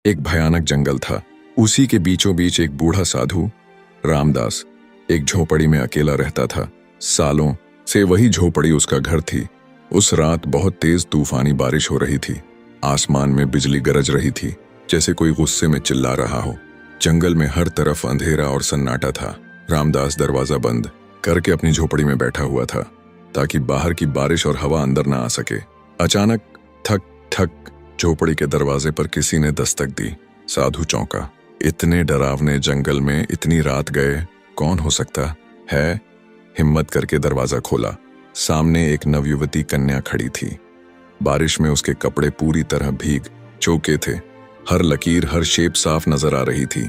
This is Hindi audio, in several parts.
एक भयानक जंगल था। उसी के बीचों बीच एक बूढ़ा साधु रामदास एक झोपड़ी में अकेला रहता था। सालों से वही झोपड़ी उसका घर थी। उस रात बहुत तेज तूफानी बारिश हो रही थी। आसमान में बिजली गरज रही थी, जैसे कोई गुस्से में चिल्ला रहा हो। जंगल में हर तरफ अंधेरा और सन्नाटा था। रामदास दरवाजा बंद करके अपनी झोपड़ी में बैठा हुआ था, ताकि बाहर की बारिश और हवा अंदर ना आ सके। अचानक ठक ठक झोपड़ी के दरवाजे पर किसी ने दस्तक दी। साधु चौंका। इतने डरावने जंगल में इतनी रात गए कौन हो सकता है? हिम्मत करके दरवाजा खोला। सामने एक नवयुवती कन्या खड़ी थी। बारिश में उसके कपड़े पूरी तरह भीग चुके थे। हर लकीर, हर शेप साफ नजर आ रही थी।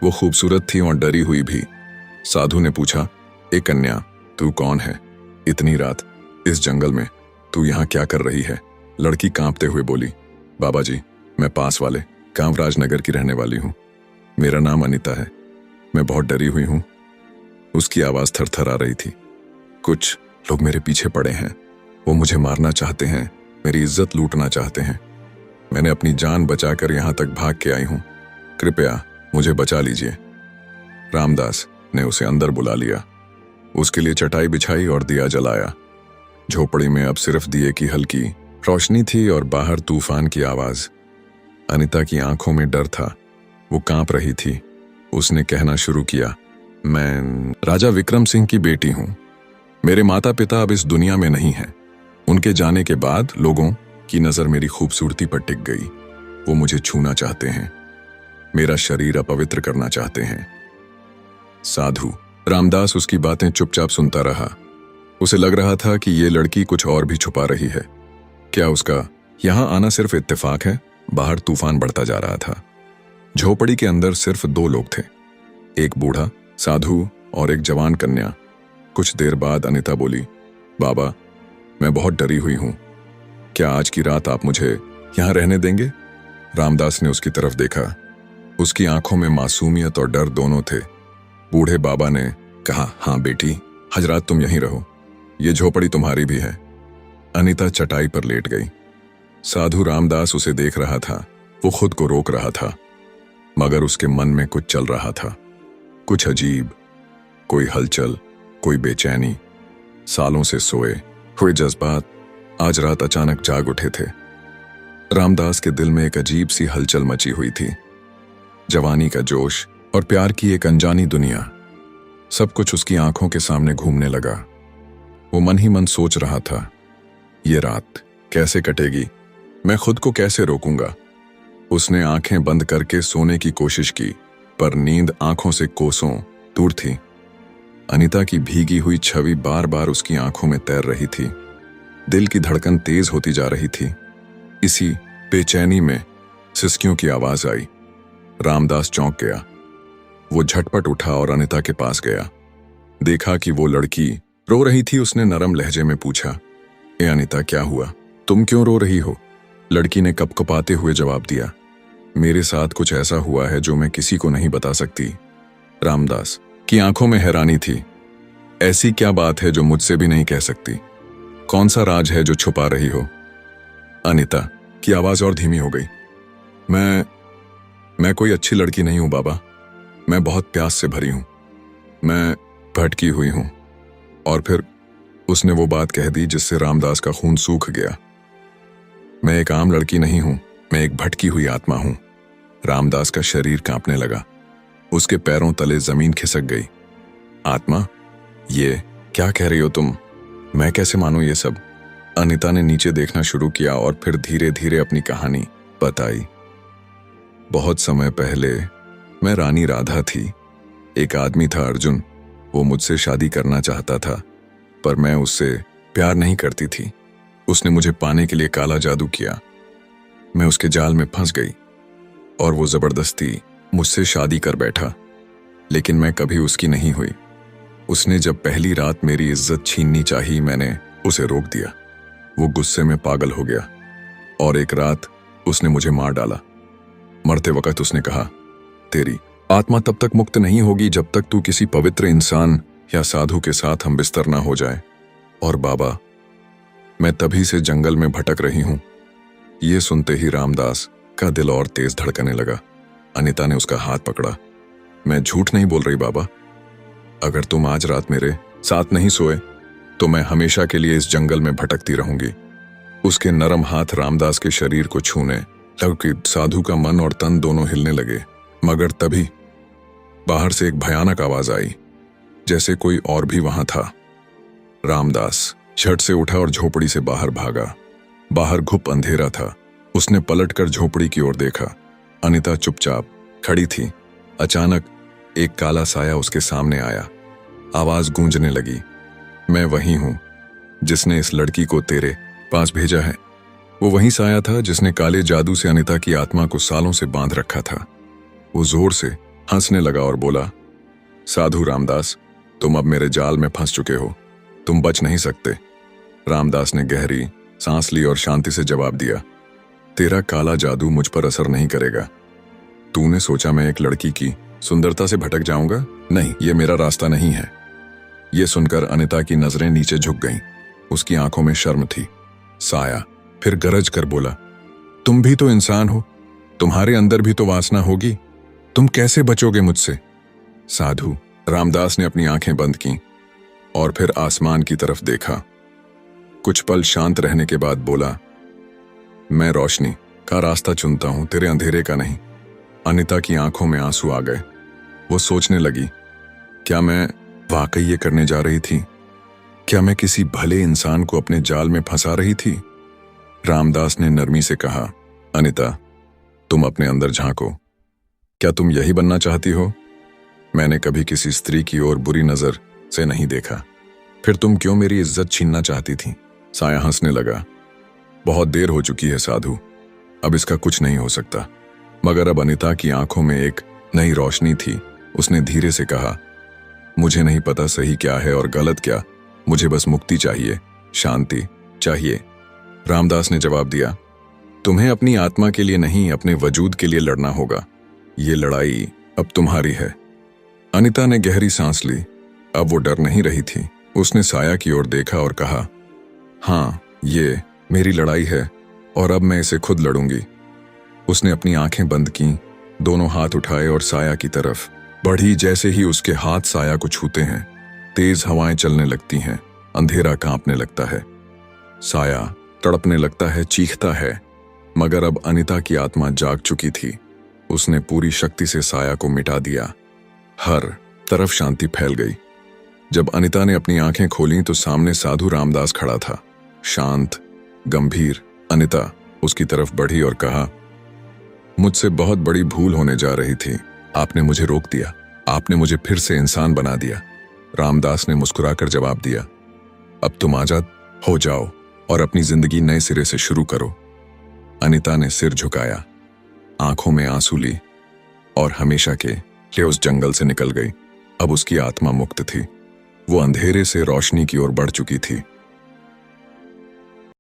वो खूबसूरत थी और डरी हुई भी। साधु ने पूछा, ए कन्या, तू कौन है? इतनी रात इस जंगल में तू यहाँ क्या कर रही है? लड़की कांपते हुए बोली, बाबा जी, मैं पास वाले कामराज नगर की रहने वाली हूँ। मेरा नाम अनीता है। मैं बहुत डरी हुई हूँ। उसकी आवाज थरथर आ रही थी। कुछ लोग मेरे पीछे पड़े हैं। वो मुझे मारना चाहते हैं, मेरी इज्जत लूटना चाहते हैं। मैंने अपनी जान बचाकर यहाँ तक भाग के आई हूँ। कृपया मुझे बचा लीजिए। रामदास ने उसे अंदर बुला लिया। उसके लिए चटाई बिछाई और दिया जलाया। झोपड़ी में अब सिर्फ दिए की हल्की रोशनी थी और बाहर तूफान की आवाज। अनीता की आंखों में डर था। वो कांप रही थी। उसने कहना शुरू किया, मैं राजा विक्रम सिंह की बेटी हूं। मेरे माता पिता अब इस दुनिया में नहीं हैं। उनके जाने के बाद लोगों की नजर मेरी खूबसूरती पर टिक गई। वो मुझे छूना चाहते हैं, मेरा शरीर अपवित्र करना चाहते हैं। साधु रामदास उसकी बातें चुपचाप सुनता रहा। उसे लग रहा था कि ये लड़की कुछ और भी छुपा रही है। क्या उसका यहां आना सिर्फ इत्तेफाक है? बाहर तूफान बढ़ता जा रहा था। झोपड़ी के अंदर सिर्फ दो लोग थे, एक बूढ़ा साधु और एक जवान कन्या। कुछ देर बाद अनीता बोली, बाबा, मैं बहुत डरी हुई हूं। क्या आज की रात आप मुझे यहां रहने देंगे? रामदास ने उसकी तरफ देखा। उसकी आंखों में मासूमियत और डर दोनों थे। बूढ़े बाबा ने कहा, हाँ बेटी, आज रात तुम यहीं रहो। ये झोपड़ी तुम्हारी भी है। अनीता चटाई पर लेट गई। साधु रामदास उसे देख रहा था। वो खुद को रोक रहा था, मगर उसके मन में कुछ चल रहा था, कुछ अजीब, कोई हलचल, कोई बेचैनी। सालों से सोए हुए जज्बात आज रात अचानक जाग उठे थे। रामदास के दिल में एक अजीब सी हलचल मची हुई थी। जवानी का जोश और प्यार की एक अनजानी दुनिया, सब कुछ उसकी आंखों के सामने घूमने लगा। वो मन ही मन सोच रहा था, ये रात कैसे कटेगी? मैं खुद को कैसे रोकूंगा? उसने आंखें बंद करके सोने की कोशिश की, पर नींद आंखों से कोसों दूर थी। अनीता की भीगी हुई छवि बार बार उसकी आंखों में तैर रही थी। दिल की धड़कन तेज होती जा रही थी। इसी बेचैनी में सिसकियों की आवाज आई। रामदास चौंक गया। वो झटपट उठा और अनीता के पास गया। देखा कि वो लड़की रो रही थी। उसने नरम लहजे में पूछा, ए अनीता, क्या हुआ? तुम क्यों रो रही हो? लड़की ने कपकपाते हुए जवाब दिया, मेरे साथ कुछ ऐसा हुआ है जो मैं किसी को नहीं बता सकती। रामदास की आंखों में हैरानी थी। ऐसी क्या बात है जो मुझसे भी नहीं कह सकती? कौन सा राज है जो छुपा रही हो? अनीता की आवाज और धीमी हो गई। मैं कोई अच्छी लड़की नहीं हूं बाबा। मैं बहुत प्यास से भरी हूं। मैं भटकी हुई हूं। और फिर उसने वो बात कह दी जिससे रामदास का खून सूख गया। मैं एक आम लड़की नहीं हूं, मैं एक भटकी हुई आत्मा हूं। रामदास का शरीर कांपने लगा। उसके पैरों तले जमीन खिसक गई। आत्मा? ये क्या कह रही हो तुम? मैं कैसे मानूं ये सब? अनीता ने नीचे देखना शुरू किया और फिर धीरे धीरे अपनी कहानी बताई। बहुत समय पहले मैं रानी राधा थी। एक आदमी था अर्जुन। वो मुझसे शादी करना चाहता था, पर मैं उससे प्यार नहीं करती थी। उसने मुझे पाने के लिए काला जादू किया। मैं उसके जाल में फंस गई और वो जबरदस्ती मुझसे शादी कर बैठा, लेकिन मैं कभी उसकी नहीं हुई। उसने जब पहली रात मेरी इज्जत छीननी चाही, मैंने उसे रोक दिया। वो गुस्से में पागल हो गया और एक रात उसने मुझे मार डाला। मरते वक्त उसने कहा, तेरी आत्मा तब तक मुक्त नहीं होगी जब तक तू किसी पवित्र इंसान या साधु के साथ हम बिस्तर ना हो जाए। और बाबा, मैं तभी से जंगल में भटक रही हूं। ये सुनते ही रामदास का दिल और तेज धड़कने लगा। अनिता ने उसका हाथ पकड़ा। मैं झूठ नहीं बोल रही बाबा। अगर तुम आज रात मेरे साथ नहीं सोए तो मैं हमेशा के लिए इस जंगल में भटकती रहूंगी। उसके नरम हाथ रामदास के शरीर को छूने लगे। साधु का मन और तन दोनों हिलने लगे। मगर तभी बाहर से एक भयानक आवाज आई, जैसे कोई और भी वहां था। रामदास झट से उठा और झोपड़ी से बाहर भागा। बाहर घुप अंधेरा था। उसने पलटकर झोपड़ी की ओर देखा। अनिता चुपचाप खड़ी थी। अचानक एक काला साया उसके सामने आया। आवाज गूंजने लगी, मैं वही हूं जिसने इस लड़की को तेरे पास भेजा है। वो वही साया था जिसने काले जादू से अनिता की आत्मा को सालों से बांध रखा था। वो जोर से हंसने लगा और बोला, साधु रामदास, तुम अब मेरे जाल में फंस चुके हो। तुम बच नहीं सकते। रामदास ने गहरी सांस ली और शांति से जवाब दिया, तेरा काला जादू मुझ पर असर नहीं करेगा। तूने सोचा मैं एक लड़की की सुंदरता से भटक जाऊंगा? नहीं, ये मेरा रास्ता नहीं है। ये सुनकर अनिता की नजरें नीचे झुक गईं। उसकी आंखों में शर्म थी। साया फिर गरज कर बोला, तुम भी तो इंसान हो, तुम्हारे अंदर भी तो वासना होगी। तुम कैसे बचोगे मुझसे? साधु रामदास ने अपनी आंखें बंद की और फिर आसमान की तरफ देखा। कुछ पल शांत रहने के बाद बोला, मैं रोशनी का रास्ता चुनता हूं, तेरे अंधेरे का नहीं। अनिता की आंखों में आंसू आ गए। वो सोचने लगी, क्या मैं वाकई ये करने जा रही थी? क्या मैं किसी भले इंसान को अपने जाल में फंसा रही थी? रामदास ने नरमी से कहा, अनिता, तुम अपने अंदर झांको। क्या तुम यही बनना चाहती हो? मैंने कभी किसी स्त्री की ओर बुरी नजर से नहीं देखा। फिर तुम क्यों मेरी इज्जत छीनना चाहती थी? साया हंसने लगा, बहुत देर हो चुकी है साधु, अब इसका कुछ नहीं हो सकता। मगर अब अनिता की आंखों में एक नई रोशनी थी। उसने धीरे से कहा, मुझे नहीं पता सही क्या है और गलत क्या, मुझे बस मुक्ति चाहिए, शांति चाहिए। रामदास ने जवाब दिया, तुम्हें अपनी आत्मा के लिए नहीं, अपने वजूद के लिए लड़ना होगा। ये लड़ाई अब तुम्हारी है। अनिता ने गहरी सांस ली। अब वो डर नहीं रही थी। उसने साया की ओर देखा और कहा, हाँ, ये मेरी लड़ाई है और अब मैं इसे खुद लड़ूंगी। उसने अपनी आंखें बंद की, दोनों हाथ उठाए और साया की तरफ बढ़ी। जैसे ही उसके हाथ साया को छूते हैं, तेज हवाएं चलने लगती हैं, अंधेरा कांपने लगता है, साया तड़पने लगता है, चीखता है। मगर अब अनिता की आत्मा जाग चुकी थी। उसने पूरी शक्ति से साया को मिटा दिया। हर तरफ शांति फैल गई। जब अनिता ने अपनी आंखें खोलीं तो सामने साधु रामदास खड़ा था, शांत, गंभीर। अनिता उसकी तरफ बढ़ी और कहा, मुझसे बहुत बड़ी भूल होने जा रही थी। आपने मुझे रोक दिया, आपने मुझे फिर से इंसान बना दिया। रामदास ने मुस्कुराकर जवाब दिया, अब तुम आजाद हो जाओ और अपनी जिंदगी नए सिरे से शुरू करो। अनिता ने सिर झुकाया, आंखों में आंसू ली और हमेशा के लिए उस जंगल से निकल गई। अब उसकी आत्मा मुक्त थी। वो अंधेरे से रोशनी की ओर बढ़ चुकी थी।